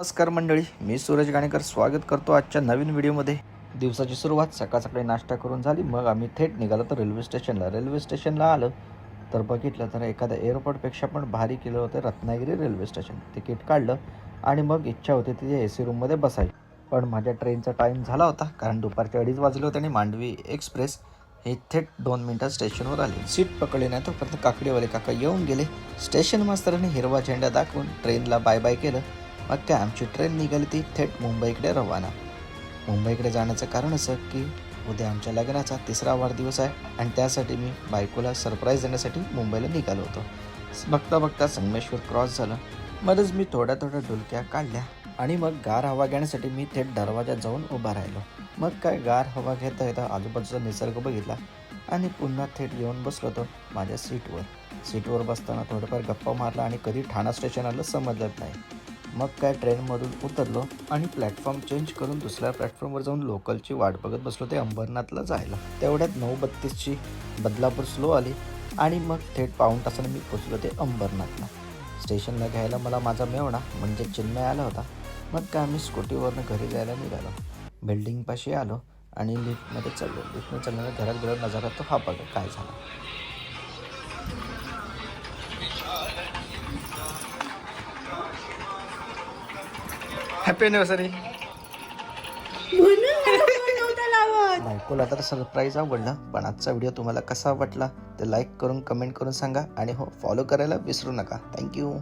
नमस्कार मंडळी, मी सूरज गाणेकर स्वागत करतो आजच्या नवीन व्हिडिओमध्ये. दिवसाची सुरुवात सकाळ सकाळी नाश्ता करून झाली. मग आम्ही थेट निघालो तर रेल्वे स्टेशनला आलं तर बघितलं तर एखाद्या एअरपोर्टपेक्षा पण भारी केलं होतं रत्नागिरी रेल्वे स्टेशन. तिकीट काढलं आणि मग इच्छा होती तिथे AC रूममध्ये बसायची. पण माझ्या ट्रेनचा टाईम झाला होता, कारण दुपारचे 2:30 वाजले होते आणि मांडवी एक्सप्रेस हे थेट 2 मिनिटात स्टेशनवर आली. सीट पकडली नाही तोपर्यंत काकडीवाले काका येऊन गेले. स्टेशन मास्तरांनी हिरवा झेंडा दाखवून ट्रेनला बाय बाय केलं. मग काय आमची ट्रेन निघाली ती थेट मुंबईकडे रवाना. मुंबईकडे जाण्याचं कारण असं की उद्या आमच्या लग्नाचा 3रा वाढदिवस आहे आणि त्यासाठी मी बायकोला सरप्राईज देण्यासाठी मुंबईला निघालो होतो. बघता बघता संगमेश्वर क्रॉस झालं. मध्येच मी थोड्या डुलक्या काढल्या आणि मग गार हवा घेण्यासाठी मी थेट दरवाजात जाऊन उभा राहिलो. मग काय गार हवा घेता येता आजूबाजूचा निसर्ग बघितला आणि पुन्हा थेट येऊन बसलो होतो माझ्या सीटवर बसताना थोडंफार गप्पा मारला आणि कधी ठाणा स्टेशन आलं समजलंच नाही. मग काय ट्रेनमधून उतरलो आणि प्लॅटफॉर्म चेंज करून दुसऱ्या प्लॅटफॉर्मवर जाऊन लोकलची वाट बघत बसलो ते अंबरनाथला जायला. तेवढ्यात 9:32ची बदलापूर स्लो आली आणि मग थेट पाऊण तासाने मी पोचलो ते अंबरनाथला. स्टेशनला घ्यायला मला माझा मेवणा म्हणजे चिन्मय आला होता. मग काय आम्ही स्कूटीवरनं घरी जायला निघालो. बिल्डिंगपाशी आलो आणि लिफ्टमध्ये चढलो. लिफ्टमध्ये चढल्यानं घरात गेलो नजारा तो हा बघा काय झाला. Happy anniversary. बायकोला तर सरप्राईज आवडला. पण आजचा व्हिडिओ तुम्हाला कसा वाटला ते लाईक करून कमेंट करून सांगा आणि हो फॉलो करायला विसरू नका. थँक्यू.